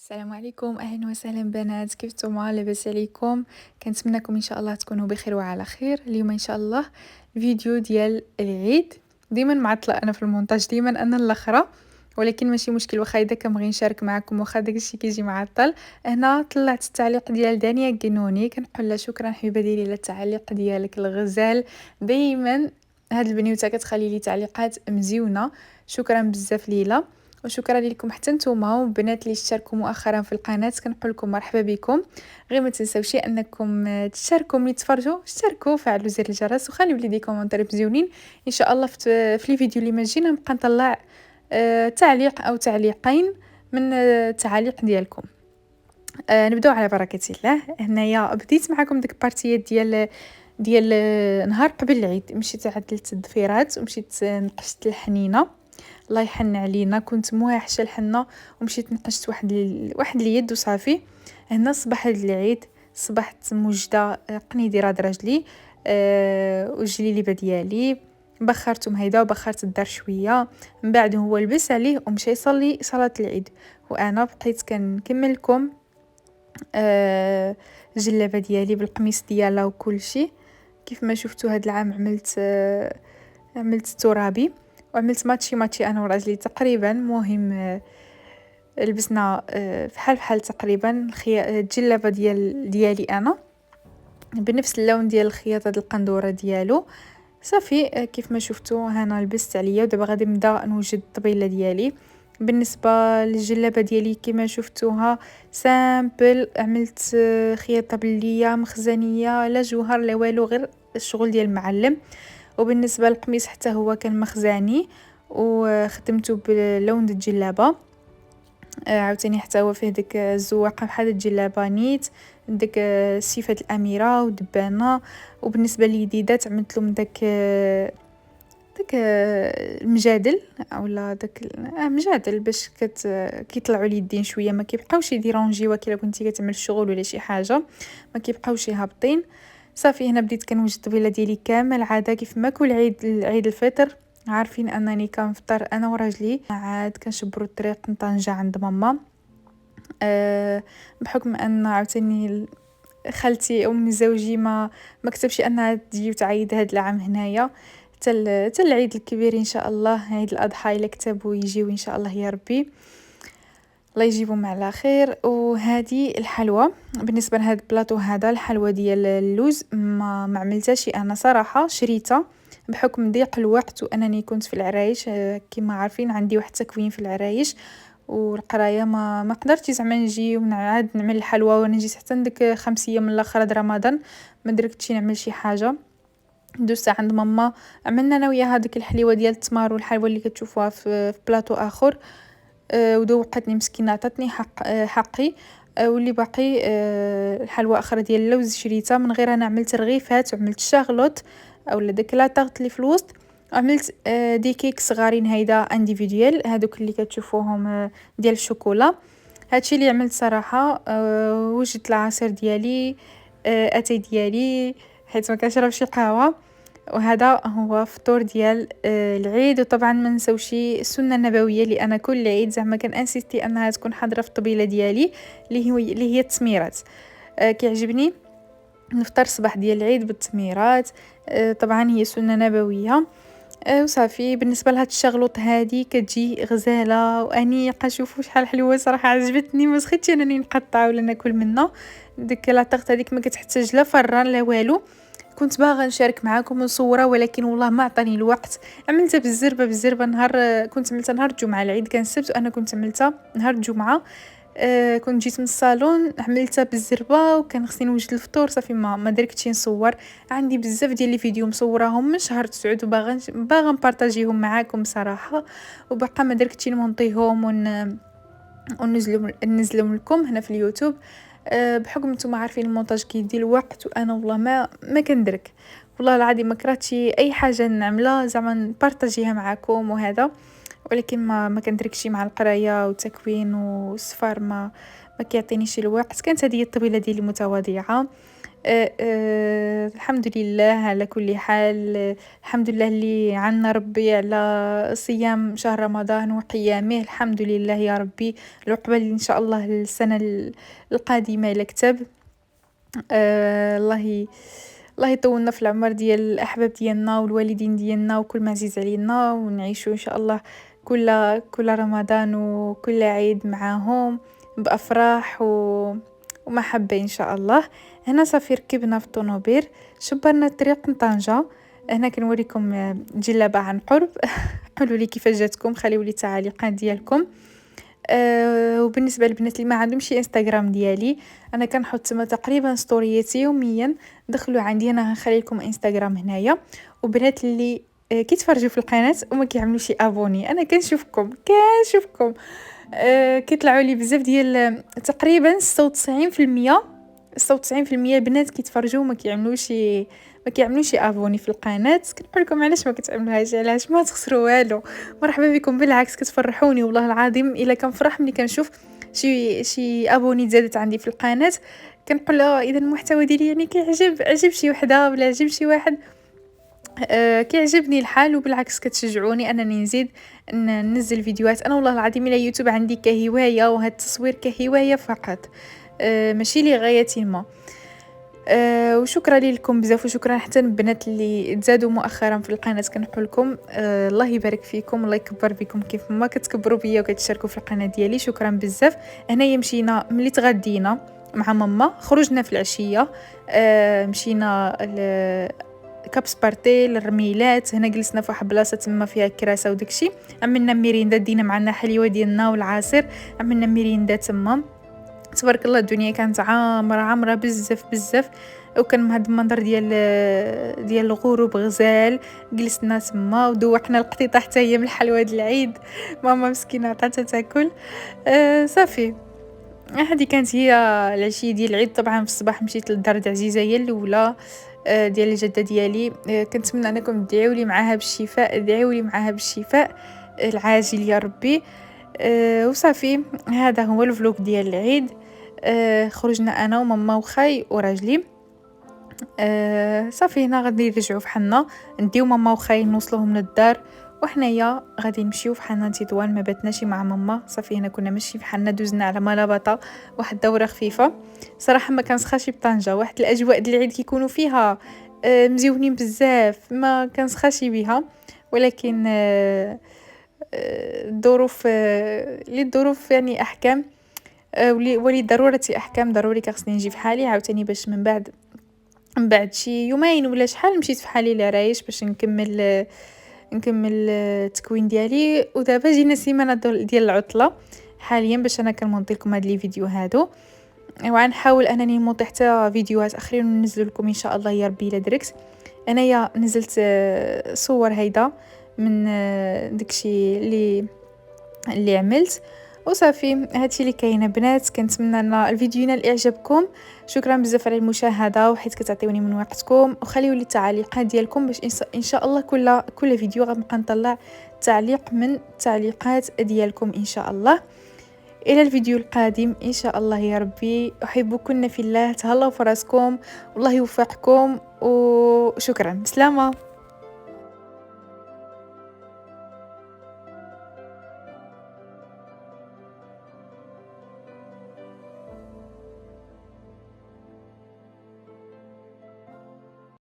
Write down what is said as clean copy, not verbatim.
السلام عليكم، اهلا وسهلا بنات، كيف نتوما؟ لاباس عليكم؟ كنتمنىكم ان شاء الله تكونوا بخير وعلى خير. اليوم ان شاء الله فيديو ديال العيد. ديما معطله انا في المونتاج، ديما انا الاخرى، ولكن ماشي مشكل، واخا اذا كنبغي نشارك معكم واخا داكشي كيجي معطل. هنا طلعت التعليق ديال دانيا قنوني، كنقول لها شكرا حبيبه ديالي على التعليق ديالك الغزال. دايما هاد البنيوته كتخلي لي تعليقات مزيونه، شكرا بزاف ليلى. وشكرا لكم حتى نتوما وبنات اللي اشتركوا مؤخرا في القناه، كنقول لكم مرحبا بكم. غير ما تنساوش انكم تشاركوا ملي تفرجوا، اشتركوا، فعلوا زر الجرس وخليوا لي دي كومونتير مزيونين. ان شاء الله في لي فيديو اللي ما جينا نبقى نطلع تعليق او تعليقين من التعاليق ديالكم. نبداو على بركه الله. هنايا بديت معكم ديك بارتيات ديال نهار قبل العيد، مشيت عدلت الضفيرات ومشيت نقشت الحنينه، الله يحن علينا، كنت موحشه الحنه ومشيت نقشت واحد اليد وصافي. هنا صباح العيد صبحت موجده قنيدي راد راجلي والجليليبه ديالي، بخرتهم هيدا وبخرت الدار شويه، من بعد هو لبس عليه ومشى يصلي صلاه العيد، وانا بقيت كنكمل لكم الجلابه ديالي بالقميص ديالها وكل شيء. كيف ما شفتوا هاد العام عملت ترابي وعملت ماتشي انا وراجلي تقريبا. مهم لبسنا فحال تقريبا الجلابه ديالي انا بنفس اللون ديال الخياطه د القندوره ديالو صافي. كيف ما شفتوا هنا لبست عليا، ودابا غادي نبدا نوجد الطبيله ديالي. بالنسبه للجلابه ديالي كما شفتوها سامبل، عملت خياطه بالليا مخزنيه، لا جوهر لا والو، غير الشغل ديال المعلم. وبالنسبه للقميص حتى هو كان مخزاني وخدمته بلون د الجلابه. عاوتاني حتى هو فيه ديك الزواقه بحال الجلابه نيت، ديك صفه الاميره ودبانه. وبالنسبه لليديدات عملت لهم داك المجادل اولا داك مجادل باش كيطلعوا اليدين شويه، ما كيبقاوش يديرونجيو كي كنتي كتعمل الشغل ولا شي حاجه، ما كيبقاوش هابطين. صافي هنا بديت كنوجد الطبيله ديالي كامل عاده كيف ما كل عيد الفطر. عارفين انني كنفطر انا وراجلي، عاد كنشبروا الطريق لطنجة عند ماما. بحكم ان عاوتاني خالتي ام زوجي ما كتبش انها تجي وتعيد هاد العام هنايا حتى العيد الكبير ان شاء الله، عيد الاضحى الا كتبوا يجيو ان شاء الله يا ربي، الله يجيبهم على خير. وهذه الحلوى بالنسبه لهذا البلاطو، هذا الحلوى ديال اللوز ما عملتهاش انا صراحه، شريتها بحكم ضيق الوقت وانني كنت في العرايش. كما عارفين عندي واحد التكوين في العرايش والقرايه، ما قدرتش زعما نجي ونعاد نعمل الحلوى ونجي حتى ديك 5 ايام من الاخر د رمضان ما دركتش نعمل شي حاجه. دوزت عند ماما، عملنا انا وياها ديك الحليوه ديال التمر والحلوى اللي كتشوفوها في بلاطو اخر. ودوقتني مسكينه، عطاتني حقي. واللي باقي الحلوى اخرى ديال اللوز شريتها من غير، انا عملت رغيفات وعملت شارلوت اولا داك لاطاغت اللي في الوسط، عملت دي كيك صغارين هيدا انديفيديوال، هادوك اللي كتشوفوهم ديال الشوكولا. هادشي اللي عملت صراحه. وجدت العصير ديالي، اتاي ديالي حيت ما كنشربش القهوه. وهذا هو فطور ديال العيد. وطبعا ما نساوش السنه النبويه اللي انا كل عيد زعما كنانسيستي انها تكون حاضره في الطبيله ديالي، اللي هي التسميرات. كيعجبني نفطر صباح ديال العيد بالتميرات. طبعا هي سنه نبويه. وصافي بالنسبه لهاد الشغلوط هادي كتجي غزاله وانيقه، شوفوا شحال حلوه صراحه، عجبتني، ما سخيتش انني نقطع ولا ناكل منها. ديك لاطاغت هذيك ما كتحتاج لا فران لا والو. كنت باغا نشارك معاكم ونصورها ولكن والله ما عطاني الوقت. عملتها بالزربه نهار كنت عملتها نهار الجمعه، العيد كان السبت وانا كنت عملتها نهار الجمعه. كنت جيت من الصالون عملتها بالزربه وكان خصني نوجد الفطور، صافي ما دركتش نصور. عندي بزاف ديال لي فيديو مصوراهم من شهر 9 وباغا نبارطاجيهم معاكم صراحه، وبقى ما دركتش نمونطيهم وننزلهم لكم هنا في اليوتيوب. بحكم نتوما عارفين المونتاج كيدي الوقت وانا والله ما كندرك، والله العظيم ما كرهتش اي حاجه نعملها زعما نبارطاجيها معكم وهذا، ولكن ما كندركش مع القرايه والتكوين والسفر، ما كيعطينيش الوقت. كانت هذه الطبيله ديالي متواضعه. الحمد لله على كل حال. الحمد لله اللي عنا ربي على صيام شهر رمضان وقيامه. الحمد لله يا ربي. العقبة ان شاء الله السنة القادمة إلى كتاب. الله يطولنا في العمر ديال الاحباب ديالنا والوالدين ديالنا وكل ما عزيز علينا، ونعيشوا ان شاء الله كل رمضان وكل عيد معاهم بافراح ومحبه ان شاء الله. هنا صافي ركبنا في الطوموبيل، شبرنا الطريق لطنجة. هنا كنوريكم جلابه عن قرب. قولوا لي كيفاش جاتكم، خليوا لي التعليقات ديالكم. وبالنسبه للبنات اللي ما عندهمش انستغرام ديالي، انا كنحط تما تقريبا ستورياتي يوميا. دخلوا عندي، انا غنخلي لكم انستغرام هنايا. وبنات اللي كيتفرجوا في القناه وما كيعملوش ابوني، انا كنشوفكم كيطلعوا لي بزاف ديال تقريبا 96% البنات كيتفرجوا وما كيعملوش ابوني في القناه. كنقول لكم علاش ما كتعملوهاش؟ علاش؟ ما تخسروا والو. مرحبا بكم، بالعكس كتفرحوني والله العظيم. الا كنفرح ملي كنشوف شي ابوني زادت عندي في القناه، كنقول اذا المحتوى ديالي يعني عجب شي وحده ولا عجب شي واحد. كيعجبني الحال، وبالعكس كتشجعوني انني نزيد ننزل فيديوهات. انا والله العظيم الى يوتيوب عندي كهوايه، وهذا التصوير كهوايه فقط، ماشي لغايه ما. وشكرا لكم بزاف، وشكرا حتى البنات اللي تزادوا مؤخرا في القناه. كنقول لكم الله يبارك فيكم، الله يكبر بكم كيف ما كتكبروا بيا وكتشاركوا في القناه ديالي. شكرا بزاف. هنايا مشينا ملي تغدينا مع ماما، خرجنا في العشيه، مشينا كابس بارتي للرميلات. هنا جلسنا في واحد بلاصه تما فيها كراسه وداكشي. عملنا ميريندا، دينا معنا حليوه ديالنا والعصير، عملنا ميريندا تما. تبارك الله الدنيا كانت عامره بزاف. وكان هذا المنظر ديال الغروب غزال. جلسنا تما ودوقنا القطيطه حتى هي من الحلوى ديال العيد. ماما مسكينه عطاتها تاكل. صافي هذه كانت هي العشيه ديال العيد. طبعا في الصباح مشيت للدار د عزيزه هي الاولى ديال الجده ديالي. كنتمنى انكم تدعيوا لي معاها بالشفاء، العاجل يا ربي. وصافي هذا هو الفلوق ديال العيد. خرجنا انا وماما وخاي وراجلي. صافي هنا غادي نرجعوا فحالنا، نديو ماما وخاي نوصلوهم للدار، وحنايا غادي نمشيو فحالنا تطوان. ما باتناش مع ماما. صافي هنا كنا ماشي فحالنا، دوزنا على ملابطه واحد دوره خفيفه. صراحه ما كنسخاش بطنجه، واحد الاجواء ديال العيد كيكونوا فيها مزيونين بزاف، ما كنسخاش بها. ولكن الظروف يعني احكام، ولضرورة احكام. ضروري خصني نجي في حالي عاوتاني، باش من بعد شي يومين ولا شحال مشيت في حالي لعرايش باش نكمل التكوين ديالي. ودابا جينا سيمانه ديال العطله حاليا باش انا كنمونطي لكم هاد لي فيديو هادو، وغنحاول انني نمونطي حتى فيديوهات اخرين وننزل لكم ان شاء الله يا ربي الا دركت. انايا نزلت صور هيدا من داكشي اللي عملت. وصافي هادشي اللي كاين بنات. كنتمنى ان الفيديو ينال اعجابكم. شكرا بزاف على المشاهده وحيت كتعطيوني من وقتكم، وخليوا لي التعليقات ديالكم باش ان شاء الله كل فيديو غنبقى نطلع تعليق من التعليقات ديالكم ان شاء الله. الى الفيديو القادم ان شاء الله يا ربي. احبكن في الله. تهلاو في راسكم والله يوفقكم، وشكرا. بسلامه.